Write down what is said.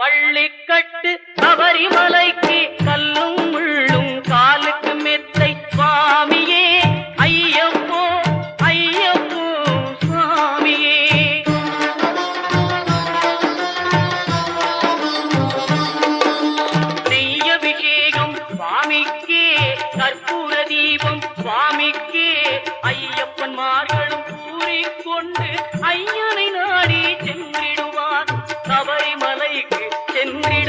பள்ளிக்கட்டு சபரிமலைக்கு கல்லும் முள்ளும் காலுக்கு மெத்தை சுவாமியே ஐயப்போ ஐயப்போ சுவாமியே. நெய்யபிஷேகம் சுவாமிக்கே கற்பூர தீபம் சுவாமிக்கே ஐயப்பன்மார்களும் கூறிக்கொண்டு ஐயனை நாடி சென்றிடுவார் சபரிமலைக்கு சென்றி